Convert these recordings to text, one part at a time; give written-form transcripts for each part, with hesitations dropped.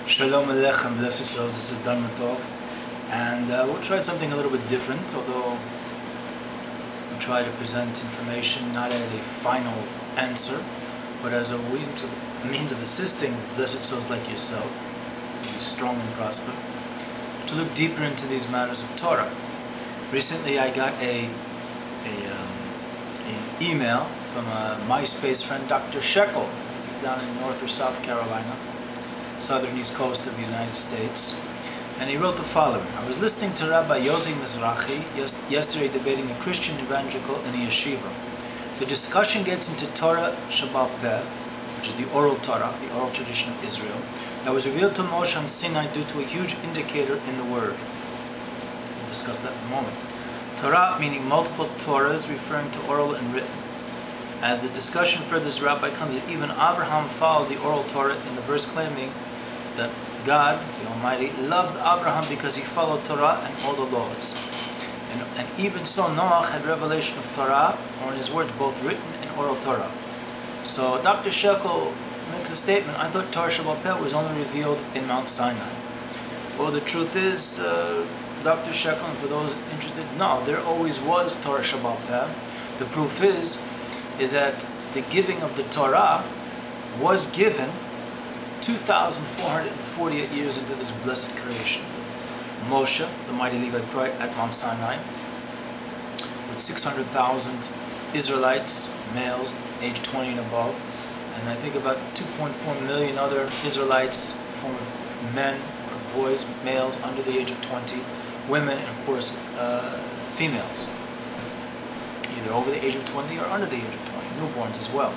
Shalom Aleichem, blessed souls, this is Dan Matov, and we'll try something a little bit different, although we try to present information not as a final answer, but as a means of assisting blessed souls like yourself to be strong and prosper, to look deeper into these matters of Torah. Recently I got an email from a MySpace friend, Dr. Shekel. He's down in North or South Carolina, southern east coast of the United States, and he wrote the following. I was listening to Rabbi Yossi Mizrahi yesterday debating a Christian evangelical in a yeshiva. The discussion gets into Torah Sababa Peh, which is the oral Torah, the oral tradition of Israel, that was revealed to Moshe on Sinai due to a huge indicator in the word. We'll discuss that in a moment. Torah meaning multiple Torahs, referring to oral and written. As the discussion furthers, Rabbi claims that even Abraham followed the oral Torah in the verse claiming that God, the Almighty, loved Abraham because he followed Torah and all the laws. And even so, Noach had revelation of Torah, or in his words, both written and oral Torah. So Dr. Shekel makes a statement, I thought Torah Sababa Peh was only revealed in Mount Sinai. Well, the truth is, Dr. Shekel, and for those interested, no, there always was Torah Sababa Peh. The proof is that the giving of the Torah was given 2,448 years into this blessed creation. Moshe, the mighty Levite at Mount Sinai, with 600,000 Israelites, males, age 20 and above, and I think about 2.4 million other Israelites, former men or boys, males under the age of 20, women, and of course females, either over the age of 20 or under the age of 20, newborns as well.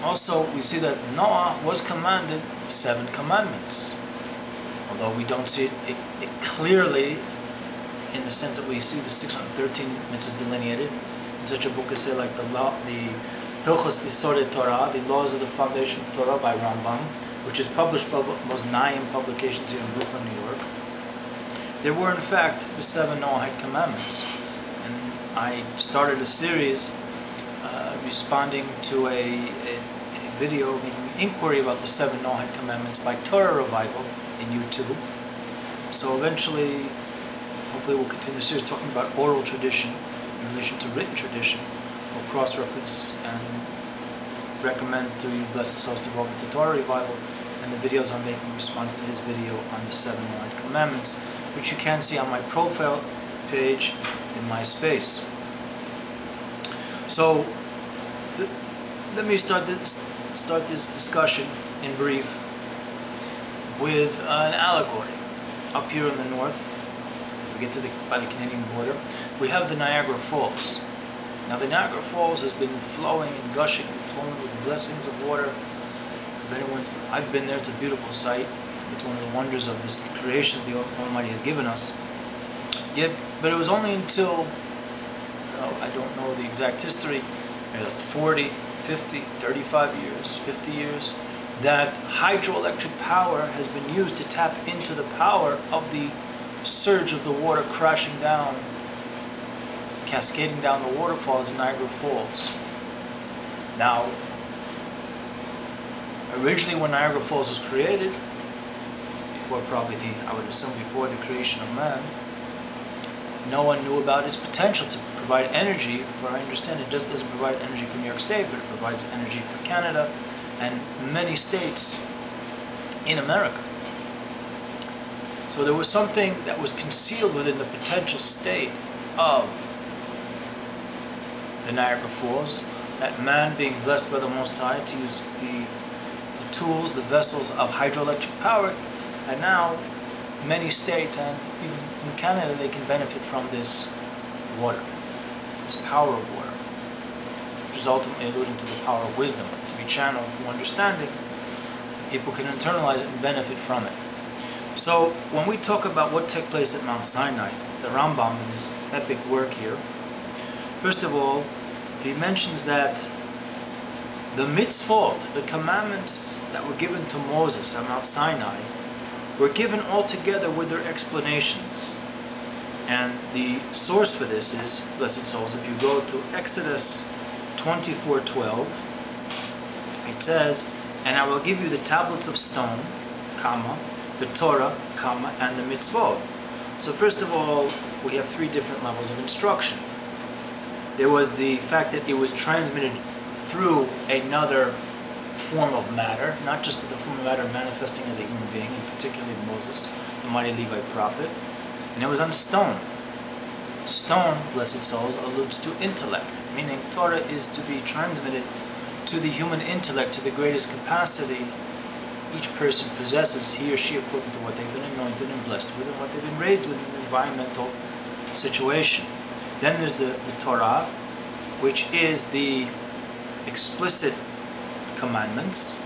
Also, we see that Noah was commanded 7 commandments, although we don't see it clearly in the sense that we see the 613 mitzvahs delineated in such a book as, say, like the Hilchos Yisodei Torah, the Laws of the Foundation of Torah by Rambam, which is published by Mosnaim publications here in Brooklyn, New York. There were, in fact, the 7 Noahide commandments, and I started a series responding to a video making an inquiry about the 7 Noahide commandments by Torah Revival in YouTube. So eventually, hopefully we'll continue the series talking about oral tradition in relation to written tradition. We'll cross-reference and recommend to you blessed souls to go over to Torah Revival and the videos I'm making in response to his video on the 7 Noahide commandments, which you can see on my profile page in MySpace. So let me start this discussion in brief with an allegory. Up here in the north, as we get to by the Canadian border, we have the Niagara Falls. Now the Niagara Falls has been flowing and gushing and flowing with blessings of water. I've been there, it's a beautiful sight. It's one of the wonders of this creation the Almighty has given us. But it was only until, I don't know the exact history, just 40, 50, 35 years, 50 years, that hydroelectric power has been used to tap into the power of the surge of the water crashing down, cascading down the waterfalls in Niagara Falls. Now, originally when Niagara Falls was created, before probably I would assume before the creation of man, no one knew about its potential to provide energy. For I understand it just doesn't provide energy for New York State, but it provides energy for Canada and many states in America. So there was something that was concealed within the potential state of the Niagara Falls, that man being blessed by the Most High to use the tools, the vessels of hydroelectric power, and now many states and even in Canada they can benefit from this water, this power of water, which is ultimately alluding to the power of wisdom, to be channeled through understanding. People can internalize it and benefit from it. So when we talk about what took place at Mount Sinai, the Rambam in his epic work here, first of all, he mentions that the mitzvot, the commandments that were given to Moses at Mount Sinai, were given all together with their explanations. And the source for this is, blessed souls, if you go to Exodus 24:12, it says, and I will give you the tablets of stone, comma, the Torah, comma, and the mitzvot. So first of all, we have three different levels of instruction. There was the fact that it was transmitted through another form of matter, not just the form of matter manifesting as a human being, and particularly Moses, the mighty Levite prophet, and it was on stone. Stone, blessed souls, alludes to intellect, meaning Torah is to be transmitted to the human intellect to the greatest capacity each person possesses, he or she, according to what they've been anointed and blessed with and what they've been raised with in an environmental situation. Then there's the Torah, which is the explicit commandments,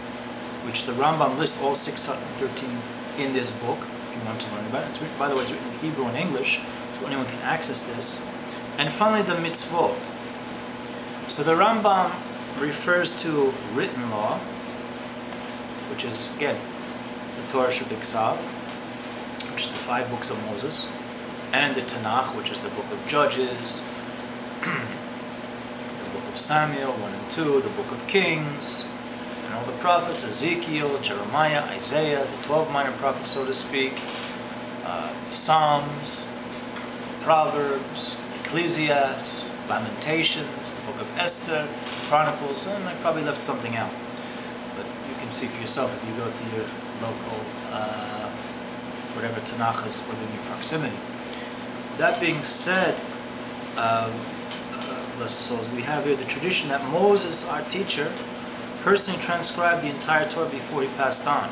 which the Rambam lists all 613 in this book, if you want to learn about it. It's written, by the way, it's written in Hebrew and English, so anyone can access this. And finally, the mitzvot. So the Rambam refers to written law, which is, again, the Torah Shebiksav, which is the 5 books of Moses, and the Tanakh, which is the book of Judges, the book of Samuel, 1 and 2, the book of Kings, and all the prophets, Ezekiel, Jeremiah, Isaiah, the 12 minor prophets, so to speak, Psalms, Proverbs, Ecclesiastes, Lamentations, the book of Esther, Chronicles, and I probably left something out. But you can see for yourself if you go to your local, whatever Tanakh is within your proximity. That being said, blessed souls, we have here the tradition that Moses, our teacher, personally transcribed the entire Torah before he passed on.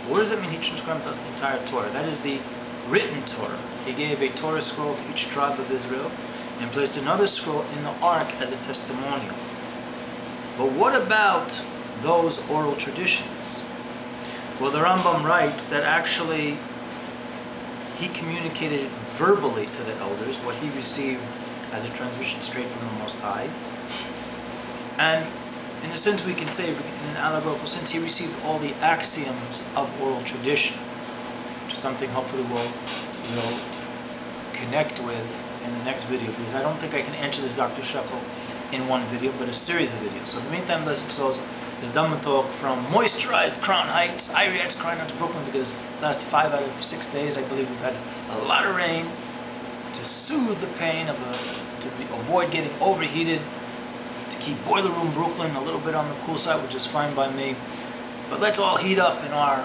What does it mean he transcribed the entire Torah? That is the written Torah. He gave a Torah scroll to each tribe of Israel and placed another scroll in the ark as a testimonial. But what about those oral traditions? Well, the Rambam writes that actually he communicated it verbally to the elders, what he received as a transmission straight from the Most High. And in a sense, we can say, in an allegorical sense, he received all the axioms of oral tradition, which is something hopefully we'll connect with in the next video, because I don't think I can answer this Dr. Shekel in one video, but a series of videos. So in the meantime, blessed souls, this Dhamma talk from moisturized Crown Heights, IREX Crown Heights, Brooklyn, because last 5 out of 6 days, I believe we've had a lot of rain to soothe the pain of avoid getting overheated, to keep boiler room Brooklyn a little bit on the cool side, which is fine by me. But let's all heat up in our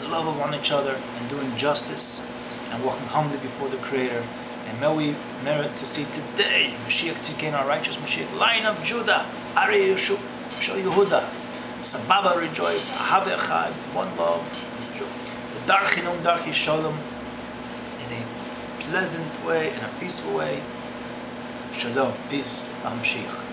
love of one another and doing justice and walking humbly before the Creator. And may we merit to see today Mashiach Tzidkenu, our righteous Mashiach, Lion of Judah, Ari Yeshua, Shal Yehuda, Sababa Rejoice, Ahave Echad, one love, the Darchinum Darchi Shalom, in a pleasant way, in a peaceful way. Shalom, peace, Mashiach.